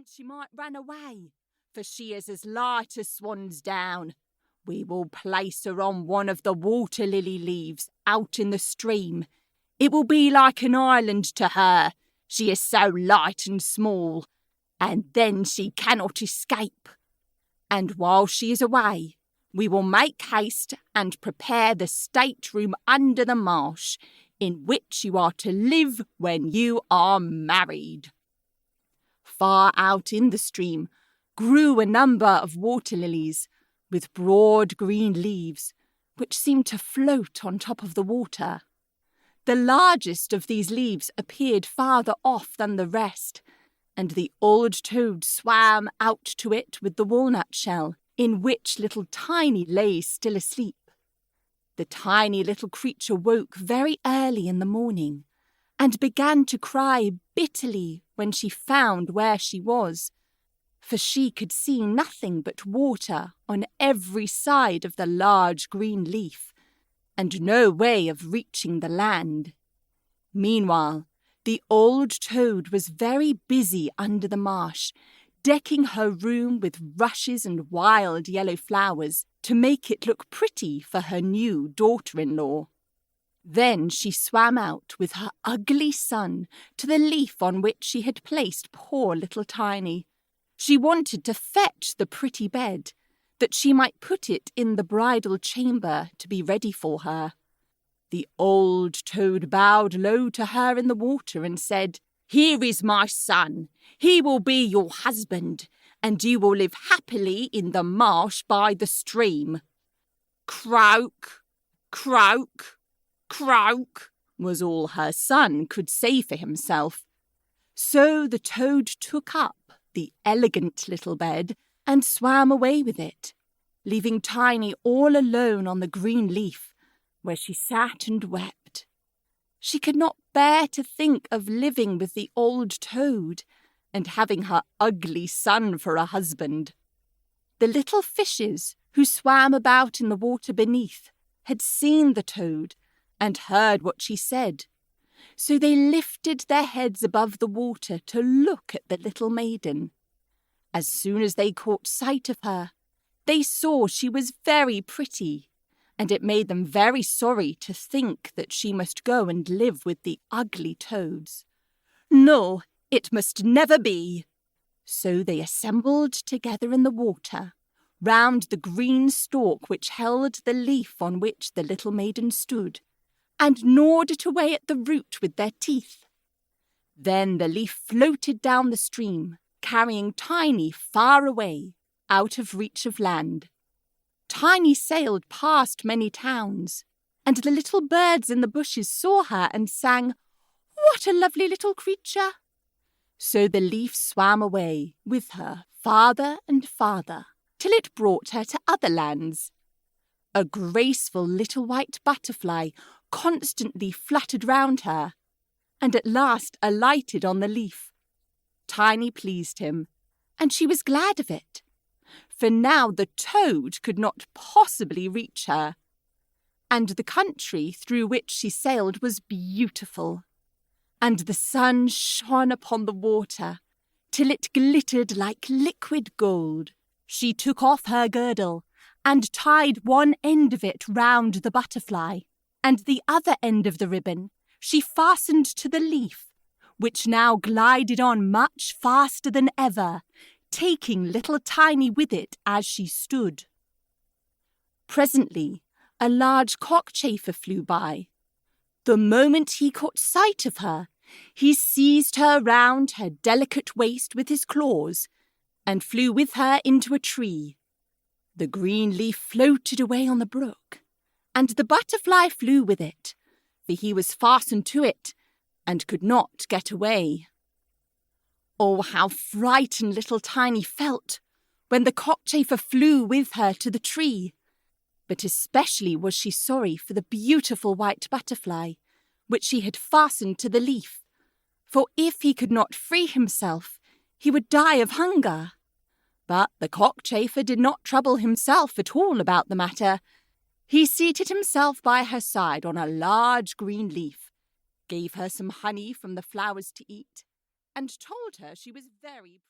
then she might run away, for she is as light as swan's down. We will place her on one of the water lily leaves out in the stream. It will be like an island to her, she is so light and small, and then she cannot escape. And while she is away, we will make haste and prepare the stateroom under the marsh, in which you are to live when you are married." Far out in the stream grew a number of water lilies, with broad green leaves, which seemed to float on top of the water. The largest of these leaves appeared farther off than the rest, and the old toad swam out to it with the walnut shell, in which little Tiny lay still asleep. The tiny little creature woke very early in the morning, and began to cry bitterly when she found where she was, for she could see nothing but water on every side of the large green leaf, and no way of reaching the land. Meanwhile, the old toad was very busy under the marsh, decking her room with rushes and wild yellow flowers to make it look pretty for her new daughter-in-law. Then she swam out with her ugly son to the leaf on which she had placed poor little Tiny. She wanted to fetch the pretty bed, that she might put it in the bridal chamber to be ready for her. The old toad bowed low to her in the water and said, "Here is my son. He will be your husband, and you will live happily in the marsh by the stream." "Croak, croak, croak," was all her son could say for himself. So the toad took up the elegant little bed and swam away with it, leaving Tiny all alone on the green leaf, where she sat and wept. She could not bear to think of living with the old toad and having her ugly son for a husband. The little fishes who swam about in the water beneath had seen the toad and heard what she said, so they lifted their heads above the water to look at the little maiden. As soon as they caught sight of her, they saw she was very pretty, and it made them very sorry to think that she must go and live with the ugly toads. No, it must never be. So they assembled together in the water, round the green stalk which held the leaf on which the little maiden stood, and gnawed it away at the root with their teeth. Then the leaf floated down the stream, carrying Tiny far away, out of reach of land. Tiny sailed past many towns, and the little birds in the bushes saw her and sang, "What a lovely little creature!" So the leaf swam away with her farther and farther, till it brought her to other lands. A graceful little white butterfly constantly fluttered round her, and at last alighted on the leaf. Tiny pleased him, and she was glad of it, for now the toad could not possibly reach her, and the country through which she sailed was beautiful, and the sun shone upon the water till it glittered like liquid gold. She took off her girdle and tied one end of it round the butterfly, and the other end of the ribbon she fastened to the leaf, which now glided on much faster than ever, taking little Tiny with it as she stood. Presently, a large cockchafer flew by. The moment he caught sight of her, he seized her round her delicate waist with his claws, and flew with her into a tree. The green leaf floated away on the brook, and the butterfly flew with it, for he was fastened to it, and could not get away. Oh, how frightened little Tiny felt when the cockchafer flew with her to the tree. But especially was she sorry for the beautiful white butterfly, which she had fastened to the leaf, for if he could not free himself, he would die of hunger. But the cockchafer did not trouble himself at all about the matter. He seated himself by her side on a large green leaf, gave her some honey from the flowers to eat, and told her she was very pretty.